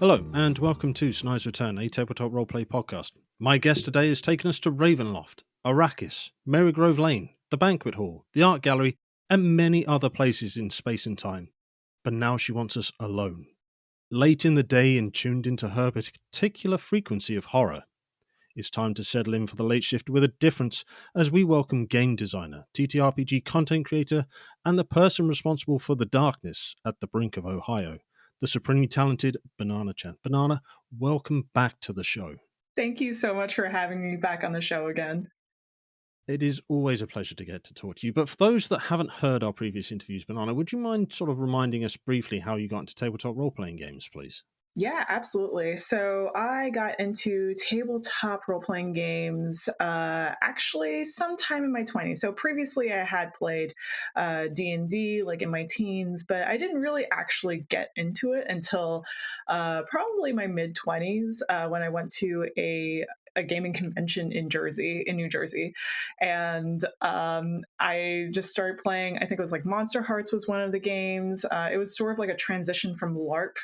Hello, and welcome to Snide's Return, a tabletop roleplay podcast. My guest today has taken us to Ravenloft, Arrakis, Marygrove Lane, the Banquet Hall, the Art Gallery, and many other places in space and time. But now she wants us alone. Late in the day and tuned into her particular frequency of horror. It's time to settle in for the late shift with a difference as we welcome game designer, TTRPG content creator, and the person responsible for the darkness at the Brink of Ohio, the supremely talented Banana Chan. Banana, welcome back to the show. Thank you so much for having me back on the show again. It is always a pleasure to get to talk to you. But for those that haven't heard our previous interviews, Banana, would you mind sort of reminding us briefly how you got into tabletop role-playing games, please? Yeah, absolutely. So I got into tabletop role playing games actually sometime in my 20s. So previously I had played D&D like in my teens, but I didn't really actually get into it until probably my mid 20s when I went to a gaming convention in New Jersey, and I just started playing. I think it was like Monster Hearts was one of the games. It was sort of like a transition from LARP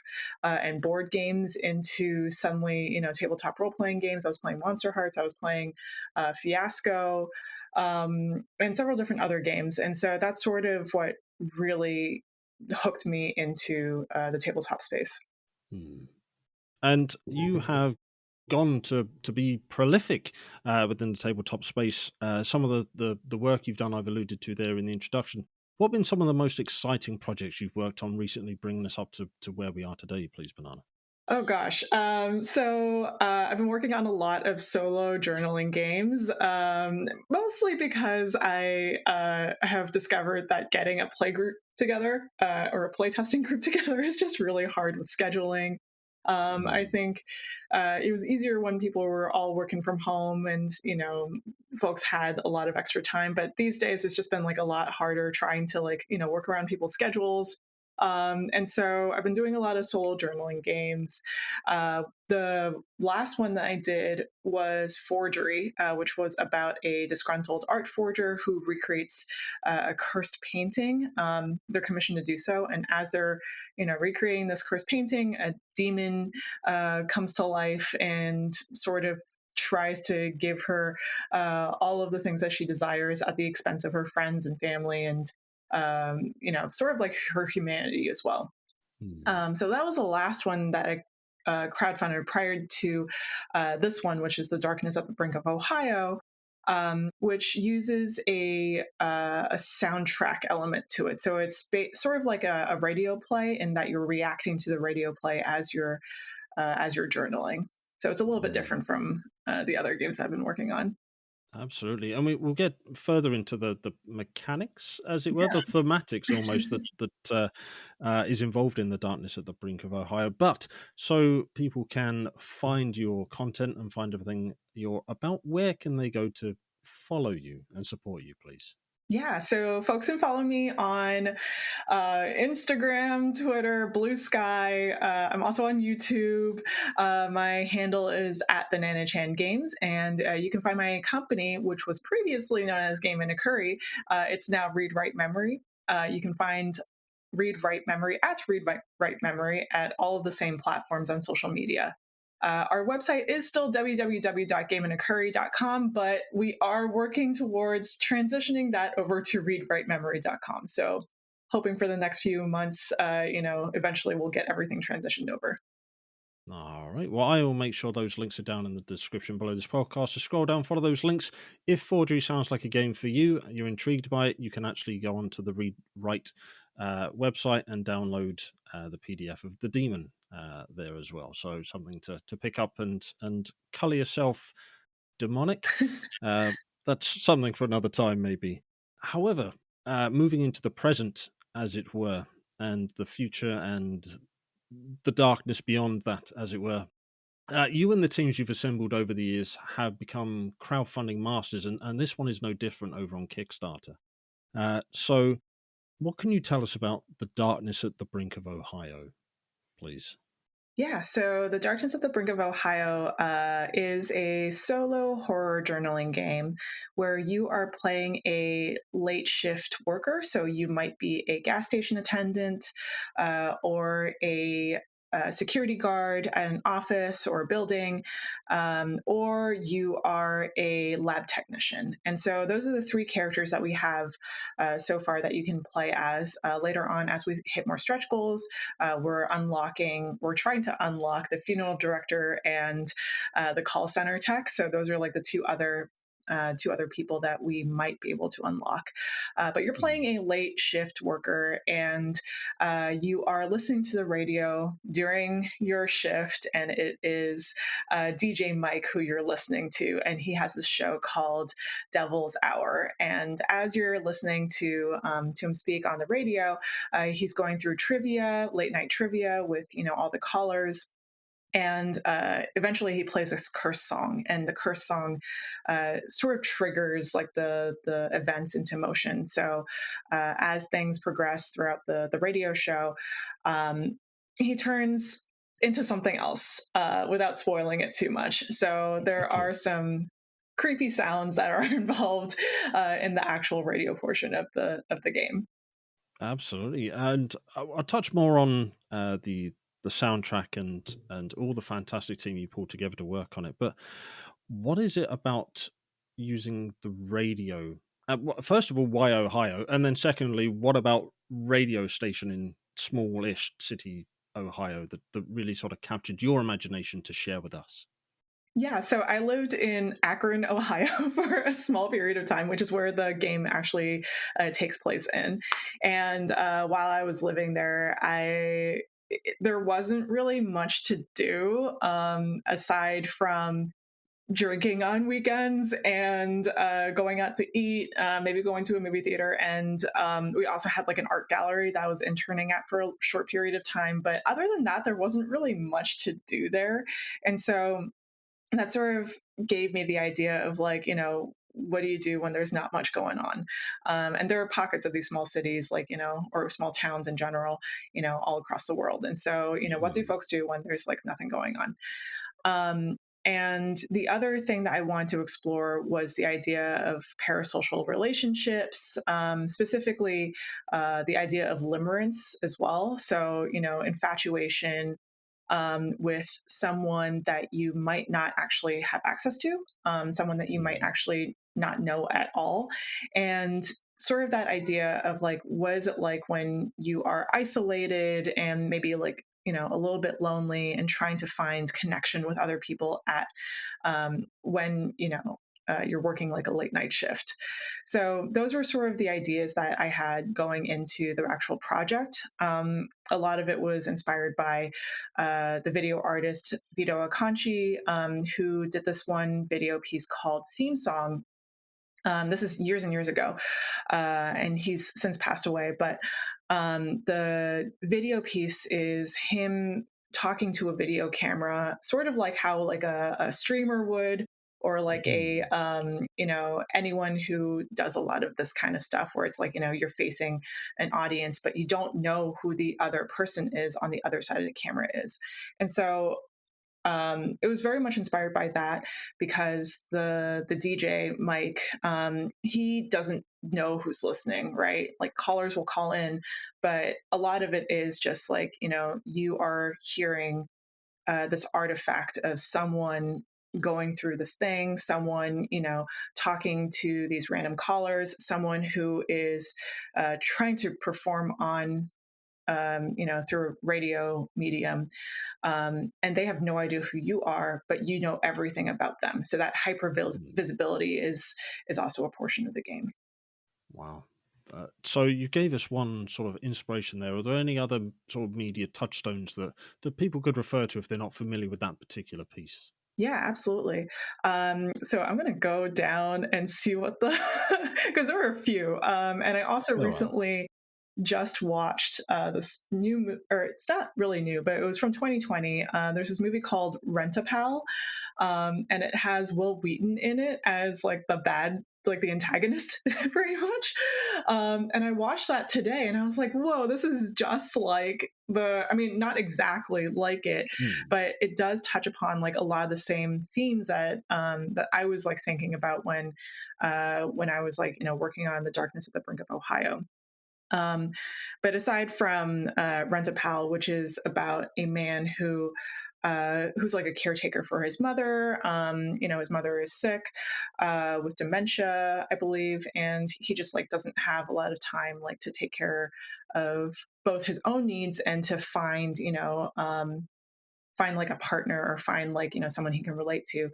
and board games into suddenly, tabletop role playing games. I was playing Monster Hearts, I was playing Fiasco, and several different other games. And so that's sort of what really hooked me into the tabletop space. Hmm. And you have gone to be prolific within the tabletop space. Some of the work you've done, I've alluded to there in the introduction. What have been some of the most exciting projects you've worked on recently, bringing us up to where we are today, please, Banana? Oh gosh. I've been working on a lot of solo journaling games, mostly because I have discovered that getting a play group together or a playtesting group together is just really hard with scheduling. I Mm. think it was easier when people were all working from home and, folks had a lot of extra time. But these days, it's just been like a lot harder trying to work around people's schedules. And so I've been doing a lot of solo journaling games. The last one that I did was Forgery, which was about a disgruntled art forger who recreates a cursed painting. They're commissioned to do so, and as they're, recreating this cursed painting, a demon comes to life and sort of tries to give her all of the things that she desires at the expense of her friends and family and sort of like her humanity as well. Mm. So that was the last one that I crowdfunded prior to this one, which is The Darkness at the Brink of Ohio, which uses a soundtrack element to it. So it's sort of like a radio play in that you're reacting to the radio play as you're journaling. So it's a little bit Mm. different from the other games I've been working on. Absolutely, and we'll get further into the mechanics, as it were, Yeah. the thematics almost that is involved in the darkness at the brink of Ohio. But so people can find your content and find everything you're about, where can they go to follow you and support you, please? Yeah, so folks can follow me on Instagram, Twitter, Blue Sky. I'm also on YouTube. My handle is at Banana Chan Games, and you can find my company, which was previously known as Game and a Curry. It's now Read Write Memory. You can find Read Write Memory at Read Write Memory at all of the same platforms on social media. Our website is still www.gameandacurry.com, but we are working towards transitioning that over to readwritememory.com. So, hoping for the next few months, eventually we'll get everything transitioned over. All right. Well, I will make sure those links are down in the description below this podcast. So scroll down, follow those links. If Forgery sounds like a game for you, you're intrigued by it, you can actually go onto the Read Write website and download the PDF of the demon there as well. So something to pick up and color yourself demonic. Uh, that's something for another time, maybe. However, moving into the present, as it were, and the future and the darkness beyond that, as it were. You and the teams you've assembled over the years have become crowdfunding masters, and this one is no different over on Kickstarter. So, what can you tell us about the darkness at the brink of Ohio, please? Yeah, so The Darkness at the Brink of Ohio is a solo horror journaling game where you are playing a late shift worker. So you might be a gas station attendant or a a security at an office or a building, or you are a lab technician. And so those are the three characters that we have so far that you can play as. Later on, as we hit more stretch goals, we're trying to unlock the funeral director and the call center tech. So those are like the two other people that we might be able to unlock. But you're playing Mm. a late shift worker, and you are listening to the radio during your shift, and it is DJ Mike who you're listening to, and he has this show called Devil's Hour. And as you're listening to him speak on the radio, he's going through trivia, late night trivia with all the callers, and eventually he plays this curse song, and the curse song sort of triggers like the events into motion. So as things progress throughout the radio show, um, he turns into something else without spoiling it too much. So there Okay. are some creepy sounds that are involved in the actual radio portion of the game. Absolutely, and I'll touch more on the soundtrack and all the fantastic team you pulled together to work on it. But what is it about using the radio? First of all, why Ohio? And then secondly, what about radio station in smallish city Ohio that really sort of captured your imagination to share with us? Yeah, so I lived in Akron, Ohio for a small period of time, which is where the game actually takes place in. And while I was living there, there wasn't really much to do aside from drinking on weekends and going out to eat, maybe going to a movie theater. And we also had like an art gallery that I was interning at for a short period of time. But other than that, there wasn't really much to do there. And so that sort of gave me the idea of like, what do you do when there's not much going on? And there are pockets of these small cities, like, or small towns in general, all across the world. And so, what do Mm, folks do when there's like nothing going on? Um, and the other thing that I wanted to explore was the idea of parasocial relationships, specifically the idea of limerence as well. So, infatuation with someone that you might not actually have access to, someone that you might mm, actually not know at all. And sort of that idea of like, what is it like when you are isolated and maybe like, a little bit lonely and trying to find connection with other people at when, you're working like a late night shift. So those were sort of the ideas that I had going into the actual project. A lot of it was inspired by the video artist Vito Aconci, who did this one video piece called Theme Song. This is years and years ago, and he's since passed away. But the video piece is him talking to a video camera, sort of like how like a streamer would, or like a mm, anyone who does a lot of this kind of stuff, where it's like you're facing an audience, but you don't know who the other person is on the other side of the camera is, and so it was very much inspired by that because the DJ Mike, he doesn't know who's listening, right? Like callers will call in, but a lot of it is just like you are hearing this artifact of someone going through this thing, someone talking to these random callers, someone who is trying to perform on through a radio medium, and they have no idea who you are, but you know everything about them. So that hyper mm. visibility is also a portion of the game. Wow. So you gave us one sort of inspiration there. Are there any other sort of media touchstones that people could refer to if they're not familiar with that particular piece? Yeah, absolutely. So I'm going to go down and see what the because there were a few, and I also There are. recently just watched this or it's not really new, but it was from 2020. There's this movie called Rent-A-Pal, and it has Will Wheaton in it as like like the antagonist, pretty much. And I watched that today, and I was like, "Whoa, this is just like the." I mean, not exactly like it, Mm, but it does touch upon like a lot of the same themes that I was like thinking about when I was like working on the Darkness at the Brink of Ohio. Um, but aside from Rent a Pal, which is about a man who's like a caretaker for his mother. His mother is sick with dementia, I believe, and he just like doesn't have a lot of time like to take care of both his own needs and to find like a partner or find like someone he can relate to.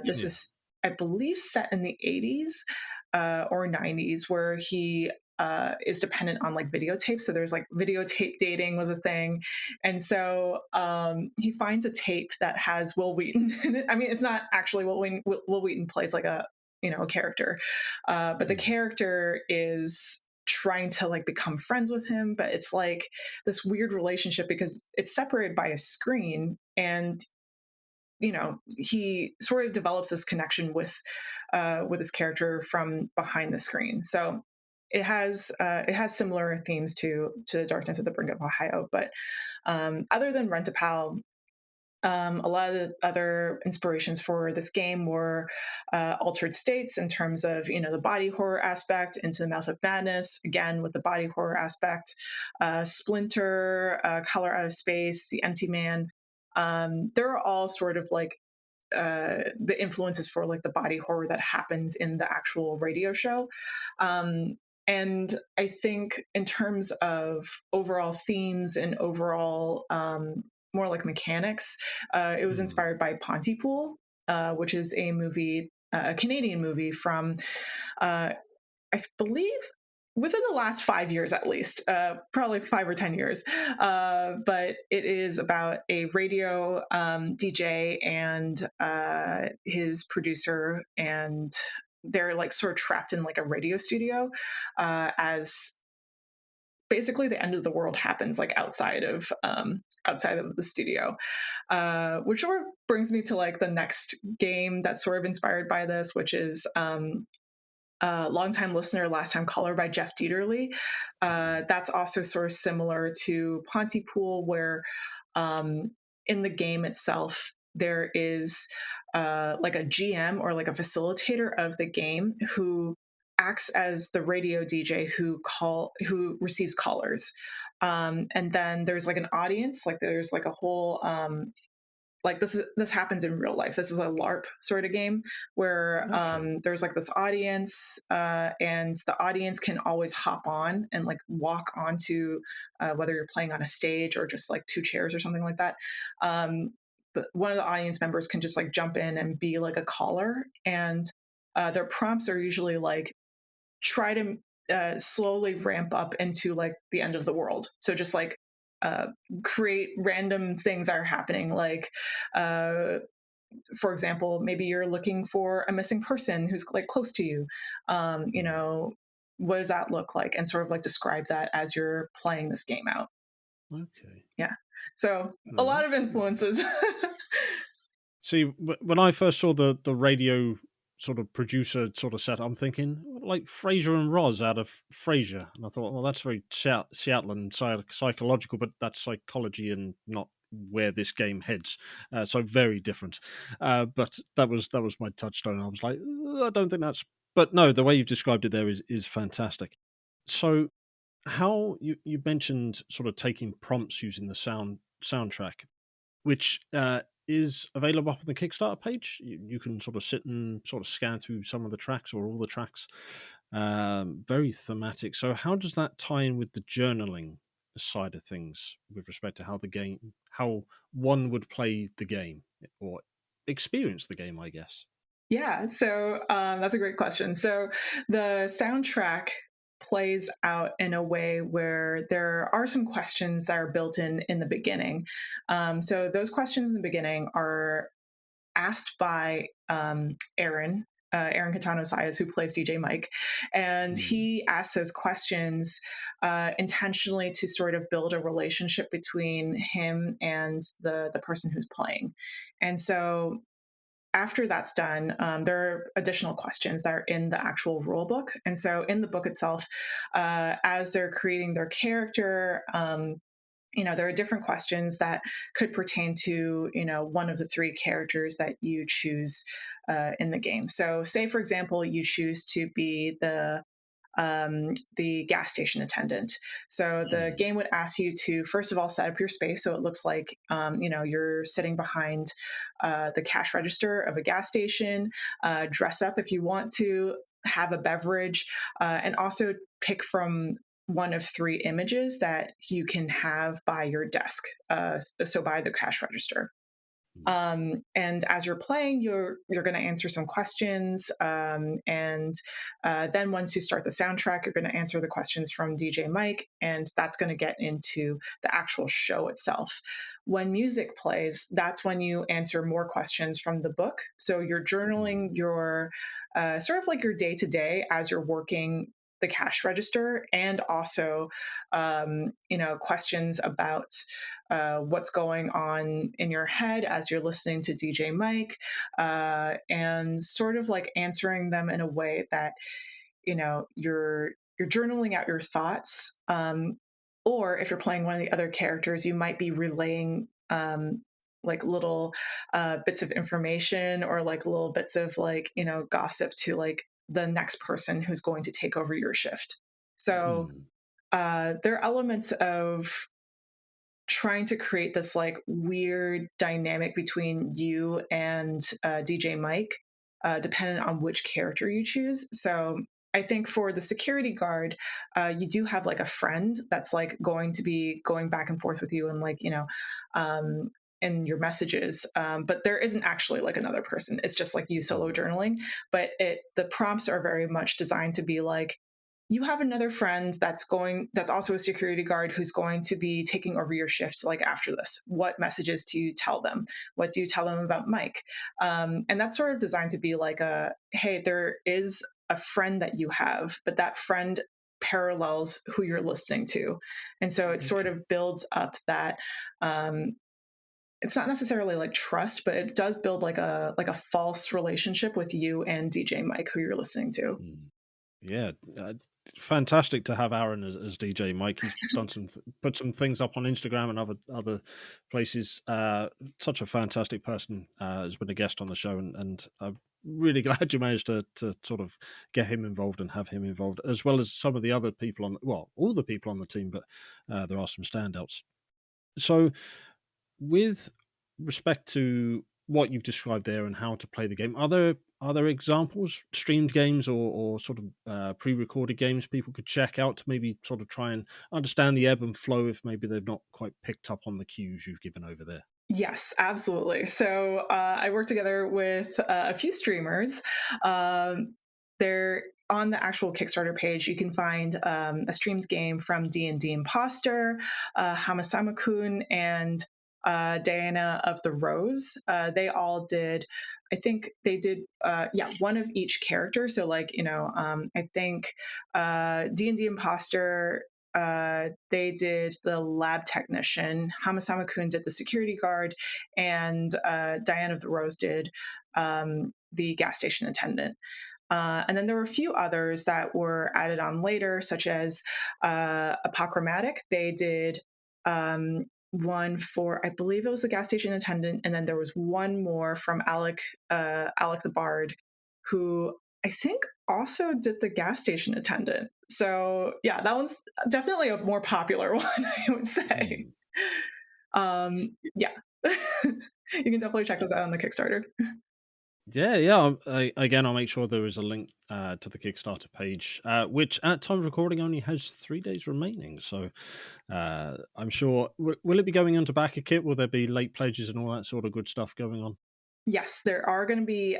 This Yeah. is, I believe, set in the 80s or 90s, where he is dependent on like videotapes. So there's like videotape dating was a thing, and so he finds a tape that has Will Wheaton in it. I mean, it's not actually Will Wheaton. Will Wheaton plays like a character, but the Yeah. character is trying to like become friends with him, but it's like this weird relationship because it's separated by a screen, and he sort of develops this connection with his character from behind the screen. So it has similar themes to the Darkness at the Brink of Ohio. But other than Rent a Pal, a lot of the other inspirations for this game were altered states in terms of the body horror aspect, Into the Mouth of Madness again with the body horror aspect, Splinter, Color Out of Space, The Empty Man. They're all sort of like the influences for like the body horror that happens in the actual radio show. Um, and I think in terms of overall themes and overall more like mechanics, it was Mm. inspired by Pontypool, which is a movie, a Canadian movie from uh, I believe within the last 5 years at least, probably 5 or 10 years. But it is about a radio DJ and his producer, and they're like sort of trapped in like a radio studio as basically the end of the world happens like outside of the studio, which sort of brings me to like the next game that's sort of inspired by this, which is longtime listener, last time caller by Jeff Dieterle. That's also sort of similar to Pontypool, where in the game itself, there is like a GM or like a facilitator of the game who acts as the radio DJ who receives callers. And then there's like an audience, like there's like a whole like this happens in real life. This is a LARP sort of game where Okay. there's like this audience, and the audience can always hop on and like walk onto whether you're playing on a stage or just like two chairs or something like that. One of the audience members can just like jump in and be like a caller, and their prompts are usually like try to slowly ramp up into like the end of the world. So just like uh, create random things that are happening, like uh, for example, maybe you're looking for a missing person who's like close to you. Mm. What does that look like? And sort of like describe that as you're playing this game out. Okay. Yeah. So a All lot right. of influences. See, when I first saw the radio sort of producer sort of set, I'm thinking like Frasier and Roz out of Frasier, and I thought, well, that's very Seattle and psychological, but that's psychology and not where this game heads. So very different. But that was my touchstone. I was like, I don't think that's. But no, the way you've described it there is fantastic. So how you mentioned sort of taking prompts using the soundtrack, which is available on the Kickstarter page. You can sort of sit and sort of scan through some of the tracks or all the tracks. Very thematic. So, how does that tie in with the journaling side of things with respect to how one would play the game or experience the game? I guess. Yeah, so that's a great question. So the soundtrack plays out in a way where there are some questions that are built in the beginning. So those questions in the beginning are asked by Aaron Catano Sias, who plays DJ Mike. And Mm. he asks those questions intentionally to sort of build a relationship between him and the person who's playing. And so after that's done, there are additional questions that are in the actual rule book. And so in the book itself, as they're creating their character, there are different questions that could pertain to one of the three characters that you choose in the game. So say for example you choose to be the gas station attendant. So the Mm, game would ask you to first of all set up your space so it looks like you're sitting behind the cash register of a gas station. Dress up if you want to, have a beverage, and also pick from one of three images that you can have by your desk. So by the cash register. mm, And as you're playing, you're going to answer some questions, and then once you start the soundtrack, you're going to answer the questions from DJ Mike, and that's going to get into the actual show itself. When music plays, that's when you answer more questions from the book. So you're journaling mm, your sort of like your day to day as you're working the cash register, and also questions about what's going on in your head as you're listening to DJ Mike, and sort of like answering them in a way that you're journaling out your thoughts. Or if you're playing one of the other characters, you might be relaying like little bits of information, or like little bits of like gossip to like the next person who's going to take over your shift. So mm. there are elements of trying to create this like weird dynamic between you and DJ Mike, dependent on which character you choose. So I think for the security guard, you do have like a friend that's like going to be going back and forth with you, and like um, in your messages. But there isn't actually like another person. It's just like you solo Mm, journaling. But the prompts are very much designed to be like, you have another friend that's also a security guard who's going to be taking over your shift like after this. What messages do you tell them? What do you tell them about Mike? And that's sort of designed to be like a, hey, there is a friend that you have, but that friend parallels who you're listening to. And so it sort okay. of builds up that it's not necessarily like trust, but it does build like a false relationship with you and DJ Mike, who you're listening to. Mm. Yeah, fantastic to have Aaron as DJ Mike. He's done put some things up on Instagram and other places. Such a fantastic person, has been a guest on the show, and I'm really glad you managed to sort of get him involved and have him involved, as well as some of the other people all the people on the team, but there are some standouts. So with respect to what you've described there and how to play the game, are there examples, streamed games or sort of pre-recorded games people could check out to maybe sort of try and understand the ebb and flow if maybe they've not quite picked up on the cues you've given over there? Yes, absolutely. So I work together with a few streamers. They're on the actual Kickstarter page. You can find a streamed game from D&D Imposter, Hamasama-kun, and Diana of the Rose. They all did. I think they did, one of each character. So, like, I think D&D Imposter, they did the lab technician. Hamasama Kun did the security guard, and Diane of the Rose did the gas station attendant. And then there were a few others that were added on later, such as Apochromatic. They did one for, I believe it was the gas station attendant, and then there was one more from Alec the Bard, who I think also did the gas station attendant. So yeah, that one's definitely a more popular one, I would say. Hmm. Yeah, you can definitely check those out on the Kickstarter. Yeah, yeah. Again, I'll make sure there is a link to the Kickstarter page, which at time of recording only has 3 days remaining. So I'm sure. Will it be going into backer kit? Will there be late pledges and all that sort of good stuff going on? Yes, there are going to be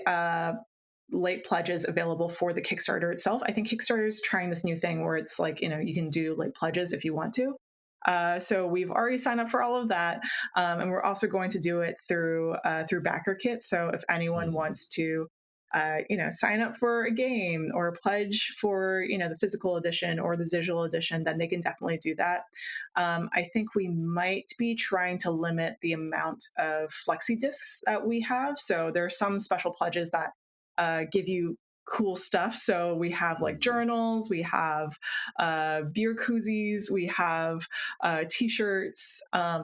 late pledges available for the Kickstarter itself. I think Kickstarter is trying this new thing where it's like, you can do late pledges if you want to. So we've already signed up for all of that, and we're also going to do it through BackerKit. So if anyone Hmm. wants to, sign up for a game or pledge for the physical edition or the digital edition, then they can definitely do that. I think we might be trying to limit the amount of flexi discs that we have. So there are some special pledges that give you cool stuff. So we have like Mm. journals, we have beer koozies, we have t-shirts,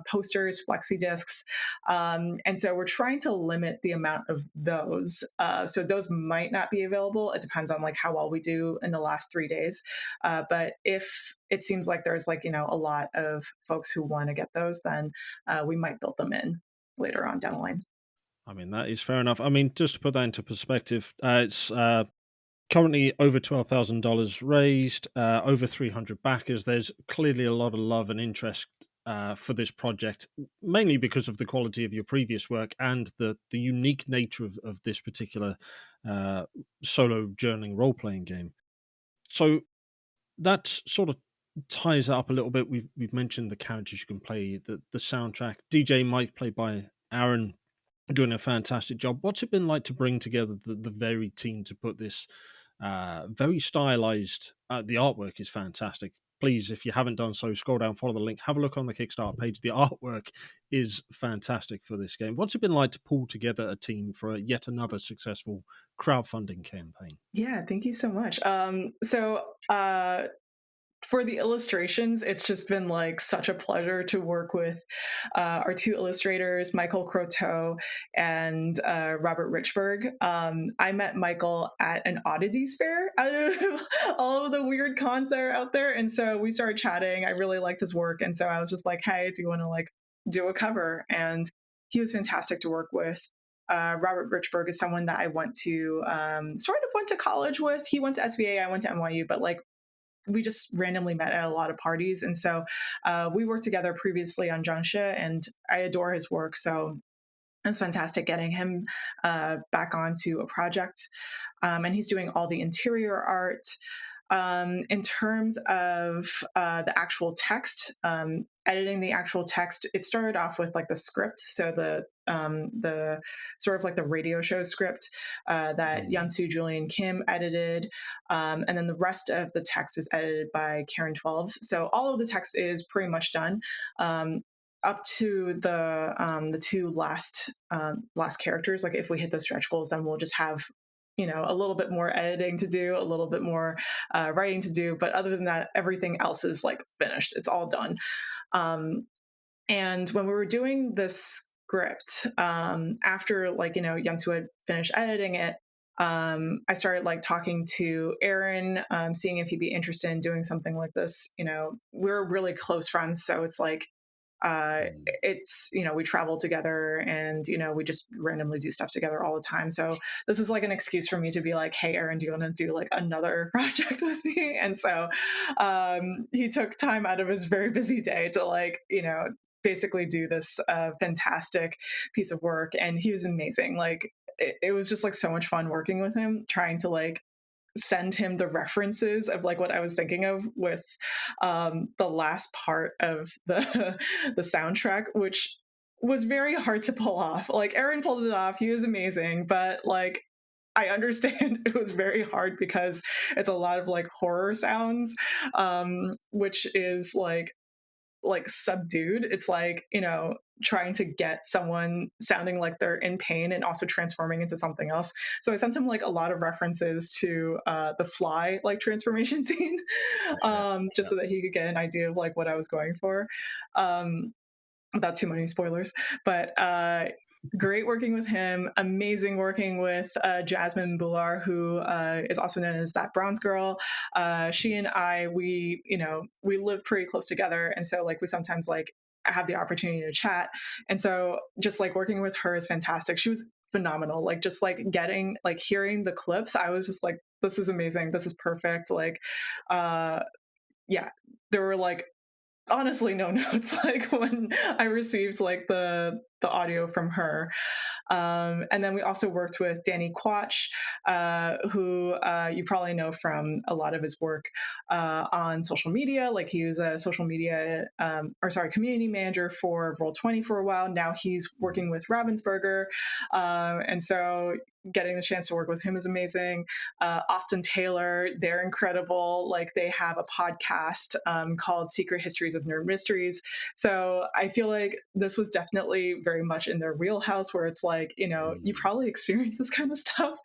posters, flexi discs, and so we're trying to limit the amount of those. So those might not be available. It depends on like how well we do in the last 3 days. But if it seems like there's like a lot of folks who want to get those, then we might build them in later on down the line. I mean, that is fair enough. I mean, just to put that into perspective, it's currently over $12,000 raised, over 300 backers. There's clearly a lot of love and interest for this project, mainly because of the quality of your previous work and the unique nature of this particular uh, solo journaling role playing game. So that sort of ties it up a little bit. We've mentioned the characters you can play, the soundtrack. DJ Mike, played by Aaron, doing a fantastic job. What's it been like to bring together the very team to put this very stylized? The artwork is fantastic. Please, if you haven't done so, scroll down, follow the link, have a look on the Kickstarter page. The artwork is fantastic for this game. What's it been like to pull together a team for yet another successful crowdfunding campaign? Yeah, thank you so much. For the illustrations, it's just been like such a pleasure to work with our two illustrators, Michael Croteau and Robert Richburg. I met Michael at an oddities fair out of all of the weird cons that are out there. And so we started chatting. I really liked his work. And so I was just like, hey, do you want to like do a cover? And he was fantastic to work with. Robert Richburg is someone that I went to sort of went to college with. He went to SVA, I went to NYU, but like we just randomly met at a lot of parties. And so we worked together previously on Junsha, and I adore his work. So it's fantastic getting him back onto a project. And he's doing all the interior art. In terms of the actual text, editing the actual text, it started off with like the script, so the sort of like the radio show script that Mm. Yansu Julian Kim edited, and then the rest of the text is edited by Karen 12. So all of the text is pretty much done. Up to the two last characters. Like if we hit those stretch goals, then we'll just have a little bit more editing to do, a little bit more writing to do. But other than that, everything else is like finished. It's all done. Um, and when we were doing this script, after like Yansu had finished editing it, I started like talking to Aaron, seeing if he'd be interested in doing something like this. We're really close friends, so it's like Mm. it's we travel together, and we just randomly do stuff together all the time. So this is like an excuse for me to be like, hey Aaron, do you want to do like another project with me? And so he took time out of his very busy day to like basically do this fantastic piece of work, and he was amazing. Like it was just like so much fun working with him, trying to like send him the references of like what I was thinking of with the last part of the the soundtrack, which was very hard to pull off. Like Aaron pulled it off; he was amazing, but like I understand it was very hard because it's a lot of like horror sounds, which is like subdued. It's like, trying to get someone sounding like they're in pain and also transforming into something else. So I sent him like a lot of references to the Fly like transformation scene, Yeah. just so that he could get an idea of like what I was going for. Um, without too many spoilers. But great working with him. Amazing working with Jasmine Bular, who is also known as that Bronze Girl. She and I, we live pretty close together, and so like we sometimes like have the opportunity to chat. And so just like working with her is fantastic. She was phenomenal. Like just like getting like hearing the clips, I was just like, this is amazing. This is perfect. Like, uh, yeah, there were like honestly no notes like when I received like the audio from her. And then we also worked with Danny Quach, who you probably know from a lot of his work on social media. Like he was a social media, or sorry, community manager for Roll20 for a while. Now he's Mm. working with Ravensburger, and so getting the chance to work with him is amazing. Austin Taylor, they're incredible. Like they have a podcast called Secret Histories of Nerd Mysteries. So I feel like this was definitely very much in their wheelhouse where it's like, you Mm, probably experience this kind of stuff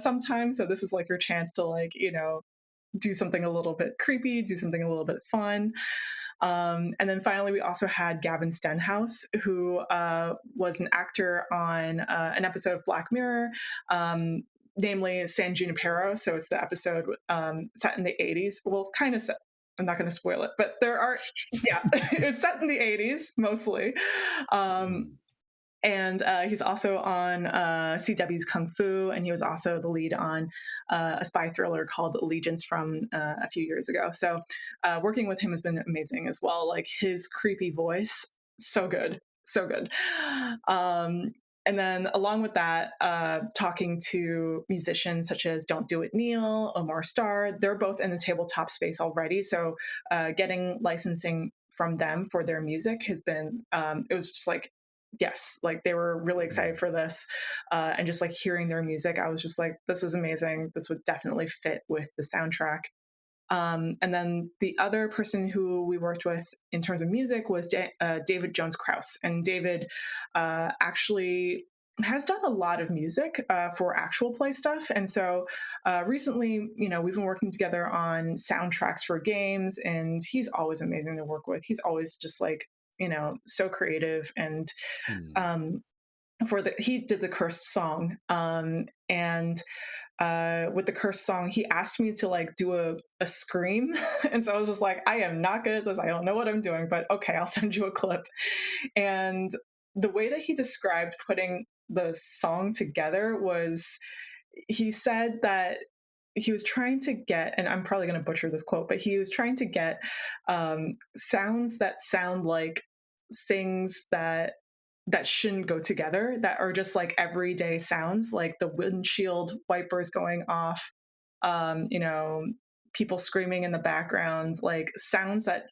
sometimes. So this is like your chance to like, do something a little bit creepy, do something a little bit fun. And then finally, we also had Gavin Stenhouse, who was an actor on an episode of Black Mirror, namely San Junipero. So it's the episode set in the 80s. Well, kind of set. I'm not going to spoil it, but there are, yeah, it's set in the 80s mostly. Um, mm, and he's also on CW's Kung Fu, and he was also the lead on a spy thriller called Allegiance from a few years ago. So working with him has been amazing as well. Like his creepy voice, so good, so good. Um, and then along with that, talking to musicians such as Don't Do It Neil, Omar Starr, they're both in the tabletop space already. So getting licensing from them for their music has been, it was just like, yes, like they were really excited mm, for this. And just like hearing their music, I was just like, this is amazing. This would definitely fit with the soundtrack. And then the other person who we worked with in terms of music was David Jones Krause. And David actually has done a lot of music for actual play stuff. And so recently, we've been working together on soundtracks for games, and he's always amazing to work with. He's always just like, so creative. And mm. um, he did the Cursed song. And with the Cursed song, he asked me to like do a scream. And so I was just like, I am not good at this. I don't know what I'm doing, but okay, I'll send you a clip. And the way that he described putting the song together was, he said that he was trying to get, and I'm probably going to butcher this quote, but he was trying to get sounds that sound like things that shouldn't go together, that are just like everyday sounds, like the windshield wipers going off, um, you know, people screaming in the background, like sounds that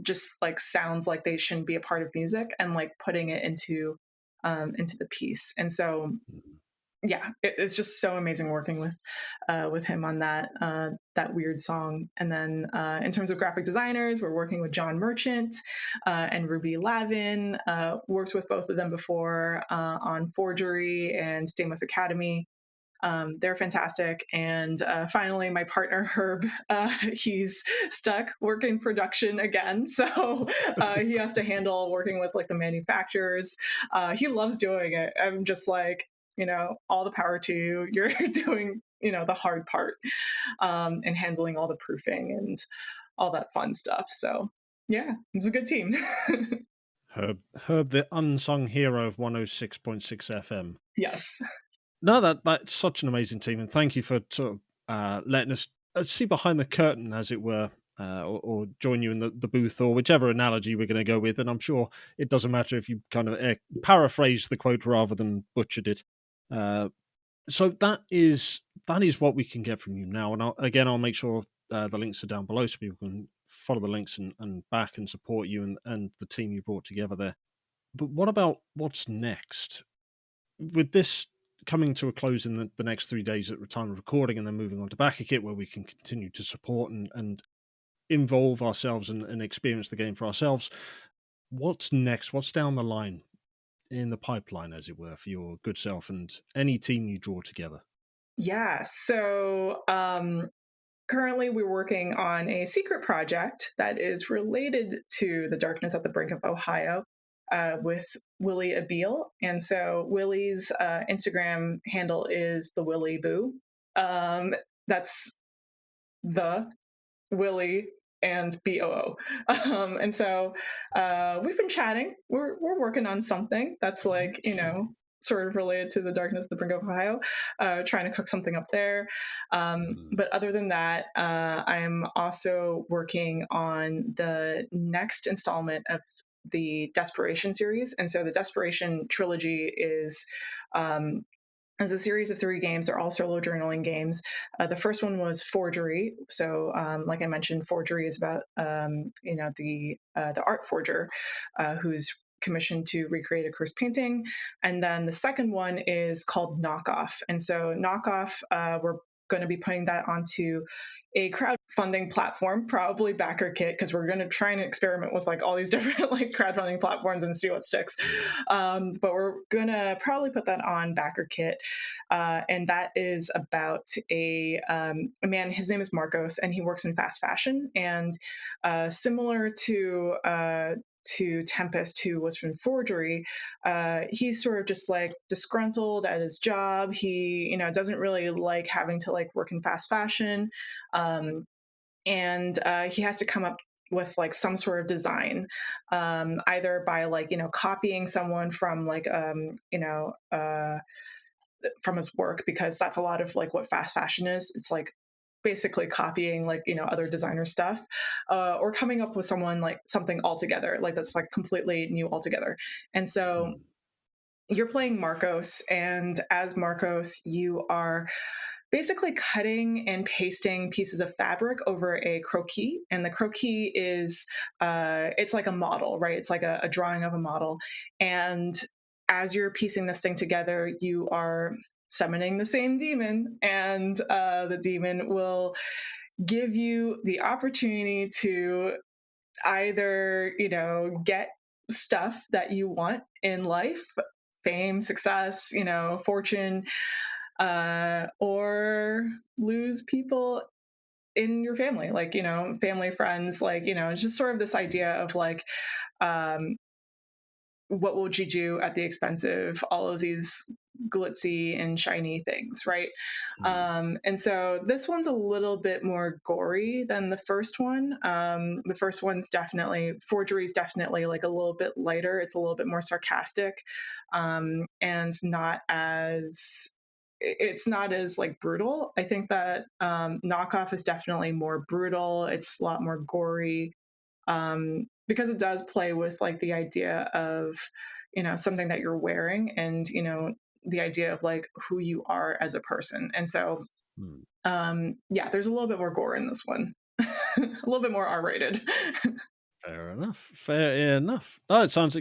just like sounds like they shouldn't be a part of music, and like putting it into the piece. And so Mm. yeah, it's just so amazing working with him on that weird song. And then in terms of graphic designers, we're working with John Merchant and Ruby Lavin. Worked with both of them before on Forgery and Stamos Academy. They're fantastic. And finally, my partner Herb, he's stuck working production again, so he has to handle working with like the manufacturers. He loves doing it. I'm just like, all the power to you. You're doing, the hard part, and handling all the proofing and all that fun stuff. So yeah, it's a good team. Herb, the unsung hero of 106.6 FM. Yes. No, that's such an amazing team, and thank you for sort of letting us see behind the curtain, as it were, or join you in the booth, or whichever analogy we're going to go with. And I'm sure it doesn't matter if you kind of paraphrase the quote rather than butchered it. Uh, so that is what we can get from you now. And I'll make sure the links are down below so people can follow the links and back and support you and the team you brought together there. But what about what's next? With this coming to a close in the next 3 days at the time of recording, and then moving on to Backakit, where we can continue to support and involve ourselves and experience the game for ourselves. What's next? What's down the line in the pipeline, as it were, for your good self and any team you draw together? Yeah. So currently, we're working on a secret project that is related to the darkness at the Brink of Ohio with Willie Abil. And so Willie's Instagram handle is the Willie Boo. That's the Willie and BOO. And so we've been chatting. We're working on something that's like, Okay. sort of related to the darkness of the Brink of Ohio, trying to cook something up there. Mm, But other than that, I'm also working on the next installment of the Desperation series. And so the Desperation trilogy um, is a series of 3 games. They're all solo journaling games. The first one was Forgery. So, like I mentioned, Forgery is about the art forger who's commissioned to recreate a Curse painting. And then the second one is called Knockoff. And so Knockoff, we're going to be putting that onto a crowdfunding platform, probably BackerKit, because we're going to try and experiment with like all these different like crowdfunding platforms and see what sticks. But we're going to probably put that on BackerKit. And that is about a man, his name is Marcos, and he works in fast fashion. And similar to Tempest, who was from Forgery, he's sort of just like disgruntled at his job. He, doesn't really like having to like work in fast fashion. And he has to come up with like some sort of design, either by like, copying someone from like, from his work, because that's a lot of like what fast fashion is. It's like basically copying like other designer stuff, or coming up with someone like something altogether like that's like completely new altogether. And so Mm, you're playing Marcos, and as Marcos, you are basically cutting and pasting pieces of fabric over a croquis. And the croquis is, it's like a model, right? It's like a drawing of a model. And as you're piecing this thing together, you are summoning the same demon, and the demon will give you the opportunity to either, get stuff that you want in life, fame, success, fortune, or lose people in your family, like, family, friends, like, it's just sort of this idea of like, um, what would you do at the expense of all of these glitzy and shiny things, right? mm, And so this one's a little bit more gory than the first one. The first one's definitely, Forgery is definitely like a little bit lighter. It's a little bit more sarcastic, and it's not as like brutal. I think that Knockoff is definitely more brutal. It's a lot more gory, because it does play with like the idea of something that you're wearing, and the idea of like who you are as a person. And so mm. yeah, there's a little bit more gore in this one. A little bit more R-rated. Fair enough. Fair enough. No, it sounds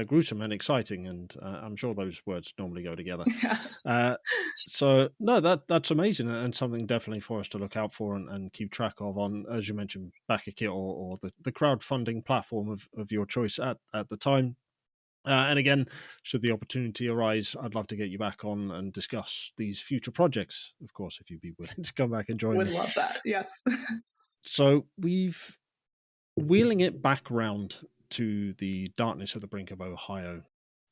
gruesome and exciting, and I'm sure those words normally go together. Yeah, Uh, so no, that's amazing, and something definitely for us to look out for and keep track of on, as you mentioned, BackerKit, or the crowdfunding platform of your choice at the time. And again, should the opportunity arise, I'd love to get you back on and discuss these future projects. Of course, if you'd be willing to come back and join would me. love that. Yes. So we've wheeling it back round to the darkness of the Brink of Ohio,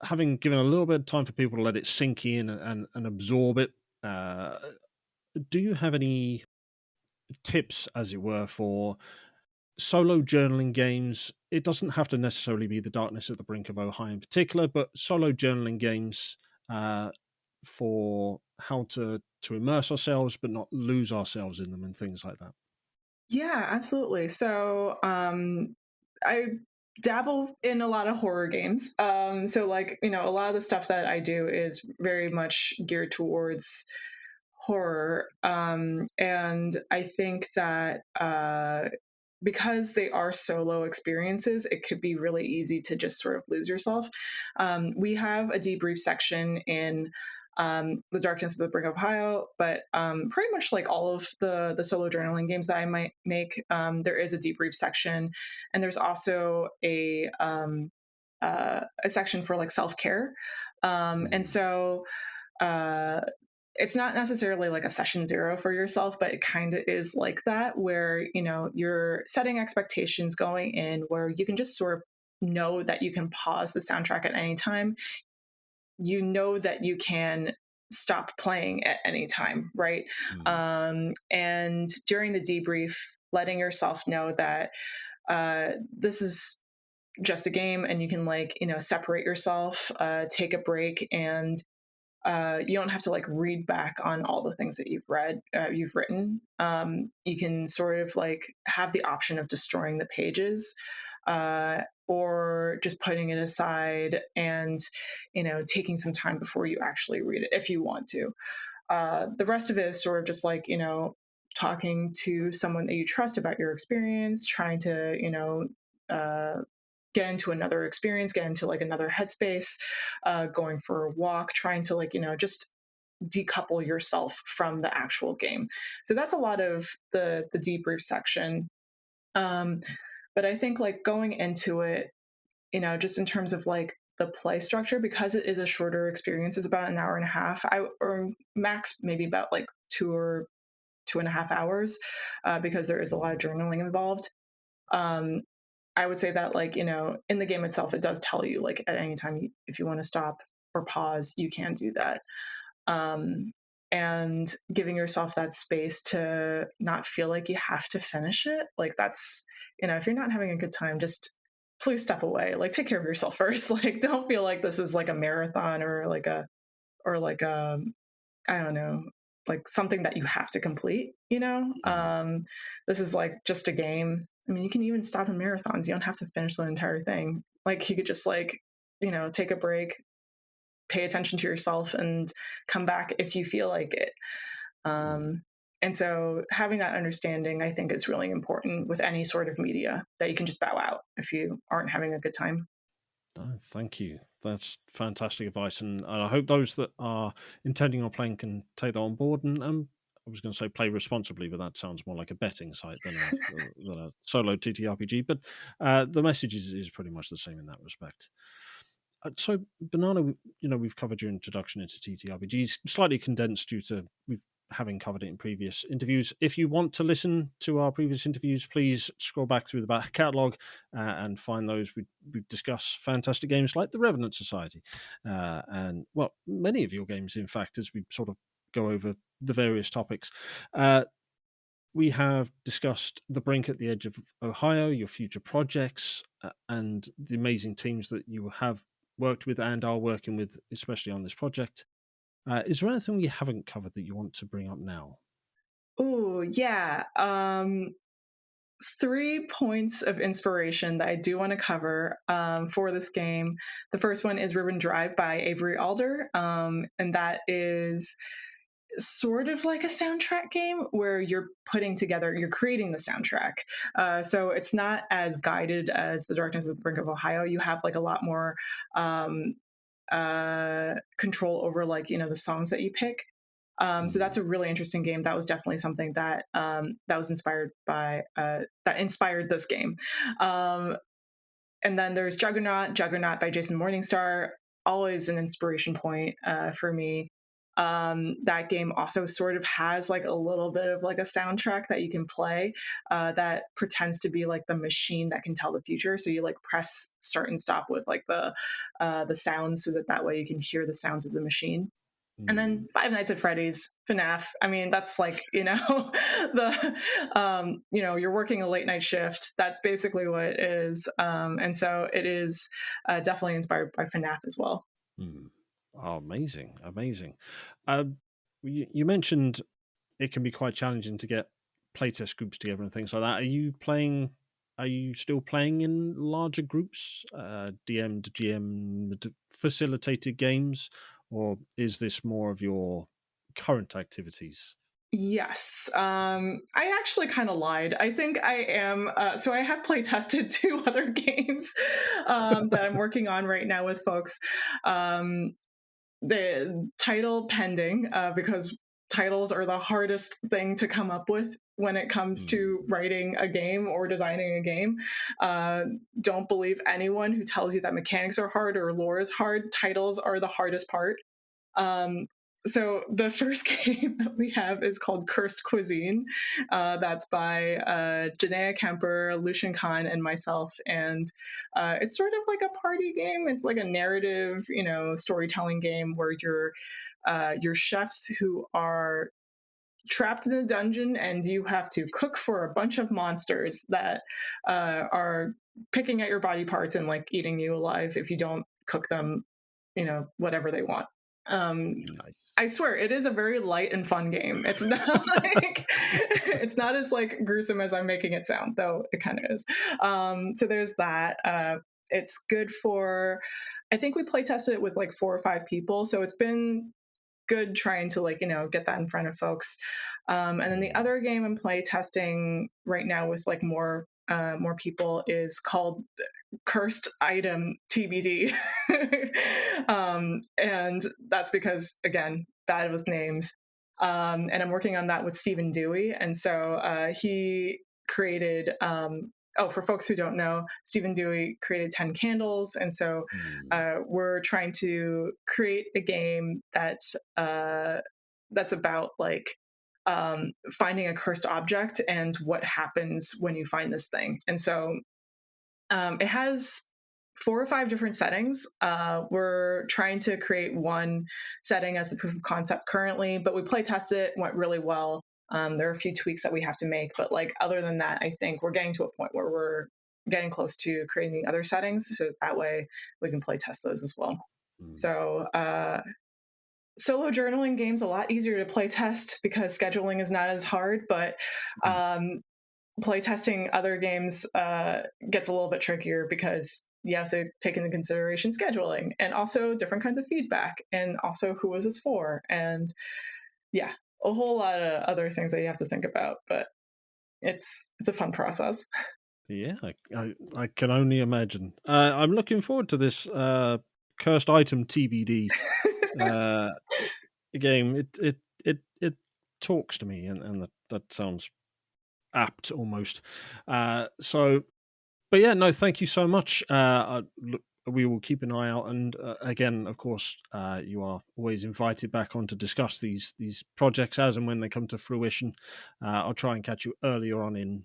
having given a little bit of time for people to let it sink in and absorb it. Uh, do you have any tips, as it were, for solo journaling games? It doesn't have to necessarily be the darkness at the Brink of Ohio in particular, but solo journaling games, uh, for how to immerse ourselves but not lose ourselves in them and things like that. Yeah, absolutely. So, I dabble in a lot of horror games. So like, a lot of the stuff that I do is very much geared towards horror. And I think that because they are solo experiences, it could be really easy to just sort of lose yourself. We have a debrief section in the Darkness of the Brink of Ohio, but pretty much like all of the solo journaling games that I might make, there is a debrief section, and there's also a section for like self care, and Mm, so uh, it's not necessarily like a session zero for yourself, but it kind of is like that, where you're setting expectations going in, where you can just sort of know that you can pause the soundtrack at any time. You know that you can stop playing at any time, right? mm, And during the debrief, letting yourself know that this is just a game, and you can like separate yourself, take a break, and you don't have to like read back on all the things that you've written. You can sort of like have the option of destroying the pages, or just putting it aside and taking some time before you actually read it if you want to. The rest of it is sort of just like talking to someone that you trust about your experience, trying to uh, get into another experience, get into like another headspace, going for a walk, trying to like, just decouple yourself from the actual game. So that's a lot of the debrief section. Um, but I think like going into it, just in terms of like the play structure, because it is a shorter experience, it's about an hour and a half, or max maybe about like 2 or 2.5 hours, because there is a lot of Mm, journaling involved. Um, I would say that like, in the game itself, it does tell you like at any time if you want to stop or pause, you can do that. Um, and giving yourself that space to not feel like you have to finish it. Like that's, if you're not having a good time, just please step away. Like take care of yourself first. Like don't feel like this is like a marathon or like I don't know, like something that you have to complete, mm, This is like just a game. I mean, you can even stop in marathons. You don't have to finish the entire thing. Like you could just like, take a break, pay attention to yourself and come back if you feel like it. mm. Um, and so having that understanding, I think, is really important with any sort of media that you can just bow out if you aren't having a good time. No, thank you. That's fantastic advice, and I hope those that are intending on playing can take that on board. And I was going to say play responsibly, but that sounds more like a betting site than a solo TTRPG. But the message is pretty much the same in that respect. So, Banana, we've covered your introduction into TTRPGs, slightly condensed due to we've having covered it in previous interviews. If you want to listen to our previous interviews, please scroll back through the back catalogue and find those. We discuss fantastic games like the Revenant Society, and well, many of your games, in fact, as we sort of go over the various topics. Uh, we have discussed the Brink at the Edge of Ohio, your future projects, and the amazing teams that you have worked with and are working with, especially on this project. Is there anything we haven't covered that you want to bring up now? Oh, yeah. 3 points of inspiration that I do want to cover for this game. The first one is Ribbon Drive by Avery Alder. And that is sort of like a soundtrack game where you're creating the soundtrack. So it's not as guided as The Darkness of the Brink of Ohio. You have like a lot more um, control over like, the songs that you pick. So that's Mm, a really interesting game. That was definitely something that was inspired by that inspired this game. Um, and then there's Juggernaut by Jason Morningstar, always an inspiration point for me. That game also sort of has like a little bit of like a soundtrack that you can play that pretends to be like the machine that can tell the future. So you like press start and stop with like the sounds so that way you can hear the sounds of the machine. And then mm, Five Nights at Freddy's, FNAF. I mean, that's like, you're working a late night shift. That's basically what it is. And so it is definitely inspired by FNAF as well. mm. Oh, amazing, amazing. Um, you mentioned it can be quite challenging to get playtest groups together and things like that. Are you playing? Are you still playing in larger groups, DM'd, GM'd, facilitated games, or is this more of your current activities? Yes. I actually kind of lied. I think I am. So I have play tested two other games that I'm working on right now with folks. Um, the title pending because titles are the hardest thing to come up with when it comes to Mm, writing a game or designing a game. uh, don't believe anyone who tells you that mechanics are hard or lore is hard. Titles are the hardest part. um, so the first game that we have is called Cursed Cuisine. That's by Janaea Kemper, Lucian Khan, and myself. And it's sort of like a party game. It's like a narrative, storytelling game where you're chefs who are trapped in a dungeon and you have to cook for a bunch of monsters that are picking at your body parts and like eating you alive if you don't cook them, whatever they want. um nice. I swear it is a very light and fun game. It's not like it's not as like gruesome as I'm making it sound, though it kind of is. So there's that. It's good for, I think we play tested it with like 4 or 5 people, so it's been good trying to like get that in front of folks. And then the Mm, other game I'm play testing right now with like more more people is called Cursed Item TBD. And that's because, again, bad with names. And I'm working on that with Stephen Dewey. And so he created, for folks who don't know, Stephen Dewey created 10 Candles. And so Mm. we're trying to create a game that's about like finding a cursed object and what happens when you find this thing. And so it has 4 or 5 different settings. We're trying to create one setting as a proof of concept currently, but we play tested it, went really well. There are a few tweaks that we have to make, but like other than that, I think we're getting to a point where we're getting close to creating other settings, so that way we can play test those as well. Mm. So solo journaling games a lot easier to play test because scheduling is not as hard, but Mm. play testing other games gets a little bit trickier because you have to take into consideration scheduling and also different kinds of feedback and also who is this for, and yeah, a whole lot of other things that you have to think about, but it's a fun process. Yeah, I can only imagine. I'm looking forward to this cursed item TBD uh, game. It talks to me, and that sounds apt almost. So, but yeah, no, thank you so much. We will keep an eye out, and again, of course, you are always invited back on to discuss these projects as and when they come to fruition. I'll try and catch you earlier on in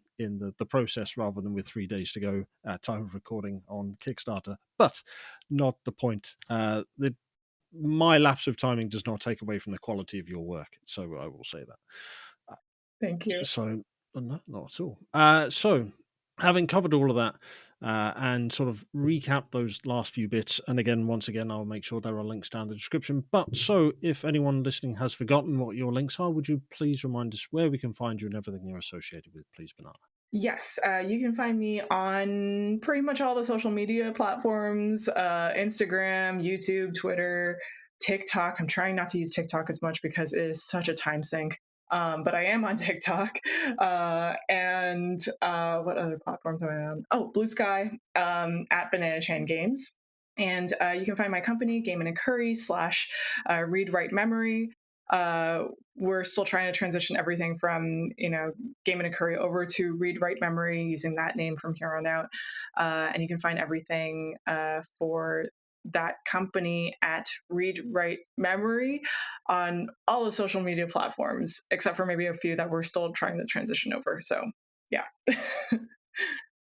the process rather than with 3 days to go at time of recording on Kickstarter. But not the point. My lapse of timing does not take away from the quality of your work, so I will say that. Thank you. So, no, not at all. So, having covered all of that and sort of recap those last few bits, and again, once again, I'll make sure there are links down in the description. But so, if anyone listening has forgotten what your links are, would you please remind us where we can find you and everything you're associated with, please, Banana? Yes, you can find me on pretty much all the social media platforms: Instagram, YouTube, Twitter, TikTok. I'm trying not to use TikTok as much because it is such a time sink. But I am on TikTok. And what other platforms am I on? Oh, Blue Sky, at Banana Chan Games. And you can find my company, Game and a Curry / Read Write Memory. Uh, we're still trying to transition everything from Game and a Curry over to Read Write Memory using that name from here on out. And you can find everything for that company at Read Write Memory on all the social media platforms, except for maybe a few that we're still trying to transition over. So, yeah.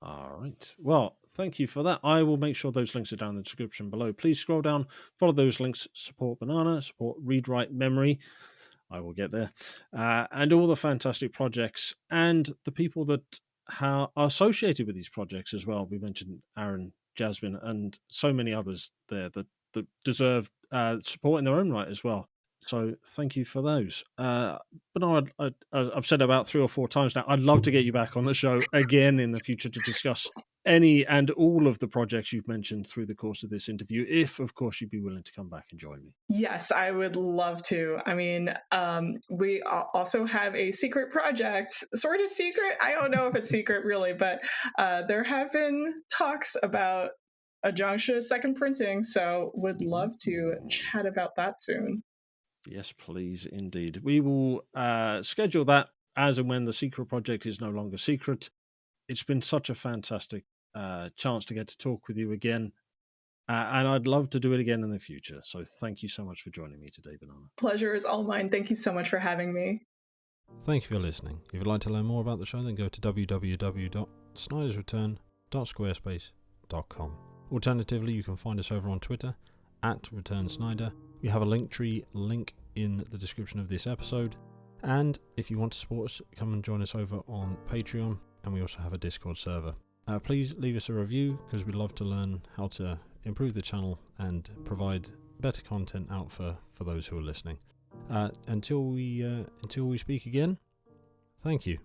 All right. Well, thank you for that. I will make sure those links are down in the description below. Please scroll down, follow those links, support Banana, support Read Write Memory. I will get there. And all the fantastic projects and the people that are associated with these projects as well. We mentioned Aaron, Jasmine, and so many others there that deserve support in their own right as well. So thank you for those. But no, I've said about 3 or 4 times now, I'd love to get you back on the show again in the future to discuss any and all of the projects you've mentioned through the course of this interview, if, of course, you'd be willing to come back and join me. Yes, I would love to. I mean, we also have a secret project, sort of secret. I don't know if it's secret really, but there have been talks about a Jongsha second printing, so would love to chat about that soon. Yes, please, indeed. We will schedule that as and when the secret project is no longer secret. It's been such a fantastic chance to get to talk with you again. And I'd love to do it again in the future. So thank you so much for joining me today, Banana. Pleasure is all mine. Thank you so much for having me. Thank you for listening. If you'd like to learn more about the show, then go to www.snydersreturn.squarespace.com. Alternatively, you can find us over on Twitter @ReturnSnyder. We have a Linktree link in the description of this episode. And if you want to support us, come and join us over on Patreon. And we also have a Discord server. Please leave us a review because we'd love to learn how to improve the channel and provide better content out for those who are listening. Until we speak again, thank you.